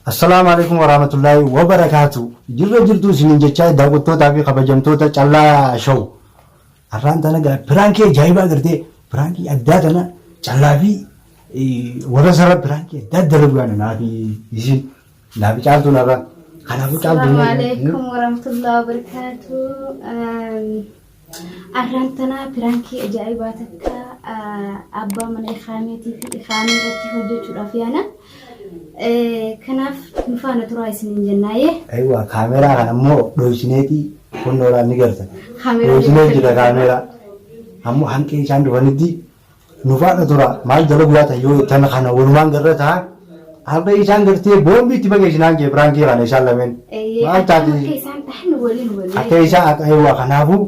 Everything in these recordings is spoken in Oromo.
Assalamu alaikum warahmatullahi wabarakatuh. Jirtu sinin jecha daawwattoota fi kabajamtoota callaa show. Arraan tana gaa piraankii ajaa'ibaa gartee piraankii addaa tana callaa fi warra sarara piraankii addaa dalagu yaana naafi isin naafi caaltu narra. Kanaafuu caaltu. Assalamu alaikum warahmatullahi wabarakatuh. Arraan tana piraankii ajaa'ibaa takka abbaa mana ikaameetii fi ikaamee irratti hojjechuudhaaf yaana. Kanaaf nufaana turaa isiniin jennaaye. Aywa kaameraa kana immoo dhoysineetii kunnoodhaan ni garta. Dhoysinee jira kaameraa. Ammoo hanqee isaan dhufanitti nufaana tura maal jala guyyaa tayyoo tana kana walumaan garra ta'a. Hanqee isaan gartee boombii itti bageessinaan jee piraankii kana isaan lameen. Maal taati? Akka isaan akka aywa kanaafuu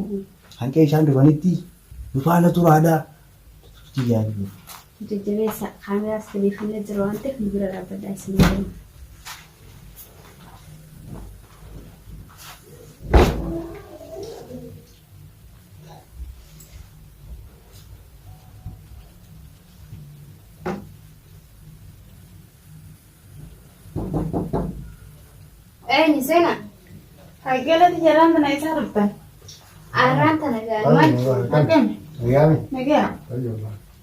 hanqee isaan dhufanitti nufaana turaadhaa. Jajjabeessa kaameraas telefoonii jira waan ta'eef nu bira dhaabbadhaa isiniin. Ni seena. Haggeelatti jalaan tana isaa dhuftan. Arraan tana gaariman. Akkami? Nagaami. Nagaa.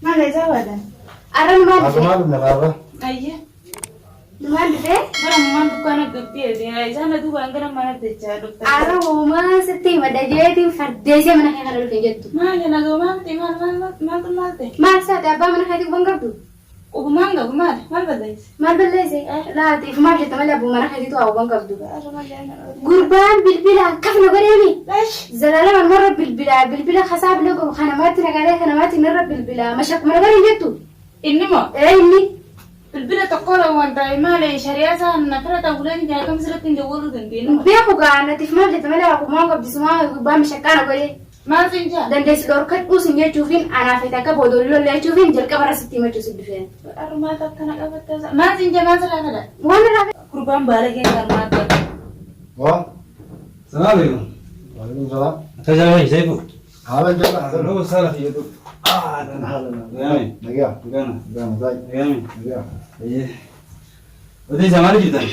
Maal isaa baadan? Arraan maal dhufee? Asumaa dhufna kaarra. Ayya. Maal dhufee? Bara mumaan dukkaana gabbii isaan duubaan gara mana dachaa dhuftan. Arraan uumaa sitti madajeetiin fardeesee mana kana dhufee jettu. Maali nagaa maal ta'e? Maal isaati abbaa mana keetii quban qabdu? Qubumaan qabu maal balleesse? Maal balleesse? Laatiif maal jette malee abbaa mana keetiitu haa quban qabdu. Gurbaan bilbila akkasuma godheemi. Zalalaman marra bilbila kasaa bilee gogu kanamaatti nagalee kanamaatti narra bilbila mashakuma nagalee jettu. Inni moo? Inni. Bilbila tokkola wanta maali shari'aa isaan nafira ta'uudhaan jaakam sirratti hin jawwaaruu dandeenyu. Beeku gaanatiif maal jette malee quban qabdisumaa gurbaan mashakkaana godhee. Maal siin jaa? Dandeessi dhorkadhuu sin jechuufiin anaafeet akka boodolii lolleechuufiin jalqaba irratti himachuu si dhufeen. Armaa akkana qabatta. Maal siin jaa maal sirraa fedha? Waan irraa Gurbaan baala keenya armaa akka. Waa. Salaam alaikum. Waalaikum salaam. Tajaajila Saifu. Haala jala. Hello, salah ya tu. Dan haala na. Gami. Nagaa. Gana. Gana baik. Gami. Nagaa. Iya. Udah zaman ni jitan.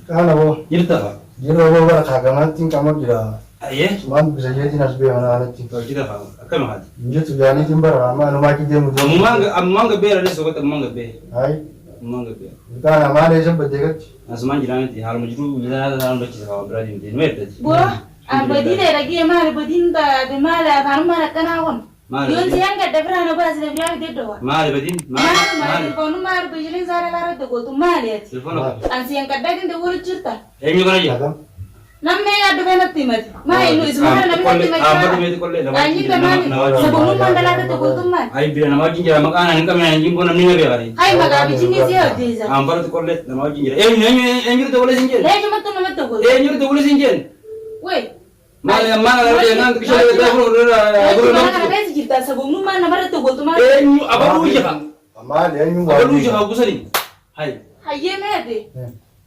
Kana bo. Jirta pak. Jiro bo bara kagamantiin kamar jira. Iya. Sumaan bisa jadi nasbe mana alatti. Kalau kita pak, akan mahal. Injetu gani timbara ama anu maki demu. Amang ke ber ada sobat amang ke ber. Hai. Amang ke ber. Kana male sempat dekat. Asman jiran nanti hal majru jiran dalam baca sama berarti nanti nuet tadi. Buah, abadi deh lagi maal badin ta de maal baru maal kanawon. Yon siang kat dapur anak bahasa dia bilang dia doa. Mahal badin. Maal telepon maal bujilin zara lara tu kau tu maal ya. Telepon apa? An siang kat dah dia urut cerita. Ini mana aja? Namanya ada banyak timat. Maal itu semua namanya timat. Apa tu itu kolej? Anjing teman. Sebelum mandala tu kau tu maal. Ayo biar nama jinjara makanan ini kami anjing pun namanya biar hari. Hai maga bicini siapa dia? Ampar tu kolej nama jinjara. Ini tu kolej jinjara. Leh cuma tu nama tu kau. Ini tu kolej jinjara. Weh. Mana lagi nanti kita Mana kan ada cerita sebelum mana nama tu kau tu maal. Apa lu je? Amal ya nyu. Apa lu je aku sering. Hai. Hai ye mehte.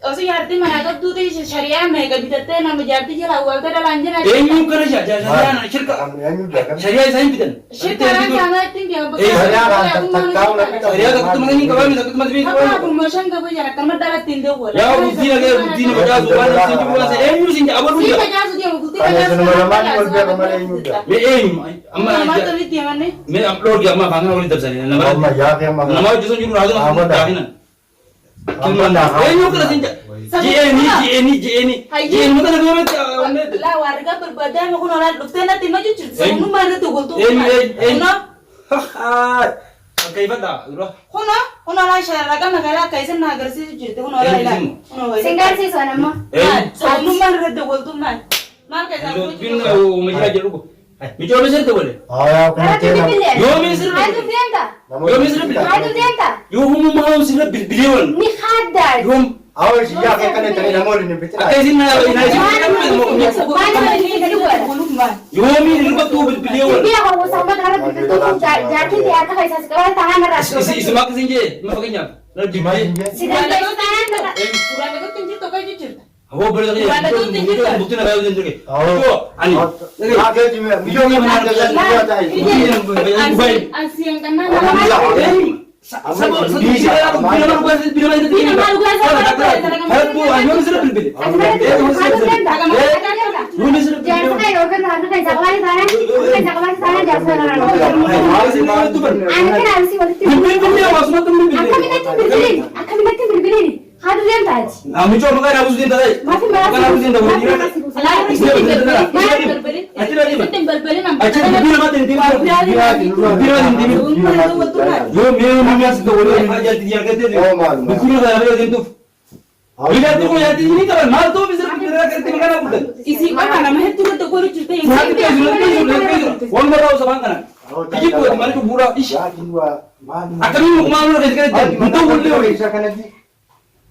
Osi yarti mana kau tu teh syariah mereka bidatnya nama jarti je lah. Uang ada lanjut aja. Nyu kerja jangan syirka. Ya nyu dakan. Syariah saya bidan. Sekarang jangan tinggal. Syariah kan tahu lah kita. Syariah tak ketemu ini kawin tak ketemu ini. Apa promotion kau punya kamar darah tinggal boleh. Ya bukti lagi bukti ni baca bukan sini bukan saya. Nyu sini apa lu je? Sih baca sudah bukti Kalau baca. senang mana boleh kemana nyu dah. Amma Nama tu ni tiada mana? मैं अपलोड किया मैं भागना वाली तब से Amma number ya ke amma. Number जिसको जुड़ रहा था ना काफी ना Amma dah. न्यू कर सिंजा जी मतलब मैं Lah warga berbeda aku nolak dokter nanti maju cerita. Kamu mana tu gol tu? कई बता रो Kono lah syariah kan negara kaisa nagar sih cerita kono lah ilah. Singkat sih soalnya. Kamu mana tu gol tu man? Mal kaisa लो बिन वो मुझे आज रुको मिचो में सिर तो बोले Oh ya, Ada kena tu pilih. Yo misir. Ada tu dia tak? Yo misir Ada dia tak? yo हम mau sih bilion Ni khadar. yo Awal sih ya kena tadi nama ni betul. akai sih na sih Mana ni tadi buat? yo mi lupa tu bilion Dia kalau sama darah itu tu jadi dia akan kaisa sekarang tangan merah. ismak sih je mau pakai nyap lalu di Sidang itu tangan merah. Kurang aku tunjuk tokai cerita. वो बड़े लगे बुकते ना भाई उधर के Oh, ani Ada tu ni. Video ni mana ada lihat ada. Ansi yang kena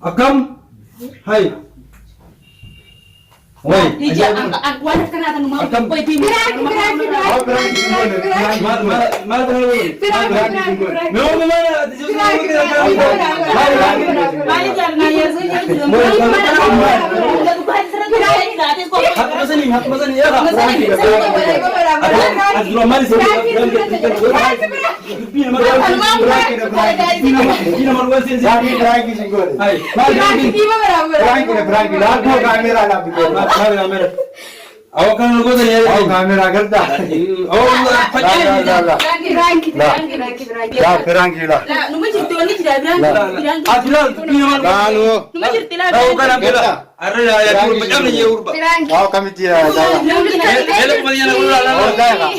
Akam, hai. Woi, aku ada kenapa mau koi tim. Awak kan lugu tadi. Awak kamera kerja. Ya, perang gila. Lah, nu cerita ni tidak bilang. Afilan, Lalu, Nu cerita lah. tahu kan Afilan? Ada ya turun macam ni ya urba. awak kami tidak jalan. Elok punya nak ulah lah. Oh, saya.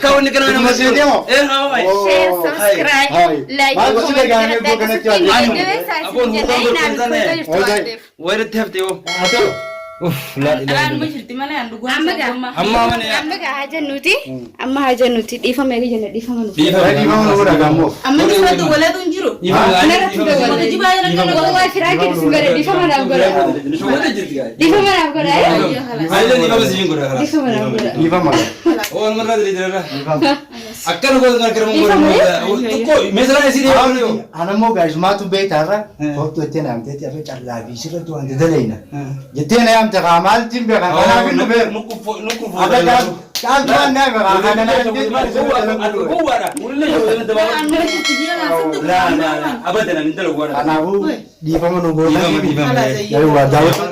Kau ni kena nama Masih dia mau? hai. Share, subscribe, Hai. like. Bagus sudah kami bukan itu aja. Wait a minute, yo. Atau, La ilaha Nu cerita mana yang duga. Amma mana ya? Amma ga haja nuti, amma haja nuti. Difa megi jana difa manu. lagi mau nunggu kamu. Amma ni suatu wala tu jiru. Wala jiba ya nak Kalau wa firaki sungare difa mana agora. Difa mana agora ya? Ayo ni bagus sih gua. Difa mana agora. Iva mana? Oh, mana dari dia? Iva. Akan gua nak kerja mungkin. Kau, misalnya sih dia orang Anak mau guys, matu beta kan? Waktu itu nanti tiap hari cari lagi sih tu anda dalaina. Jadi yang terkamal tim berkan. Karena aku ber. nuku. Ada kan? Kan tuan ni berkan. Karena nanti Gua ada. Mulai jauh dengan teman. Amma cerita dia langsung tu. Lah. Abadan nanti lo gua. anak aku di mana nunggu lagi. lagi. Jadi wajah itu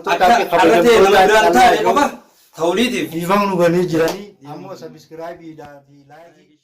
tapi Ada apa? Tahu ni tu. di mana nunggu ni jirani. Kamu subscribe di like.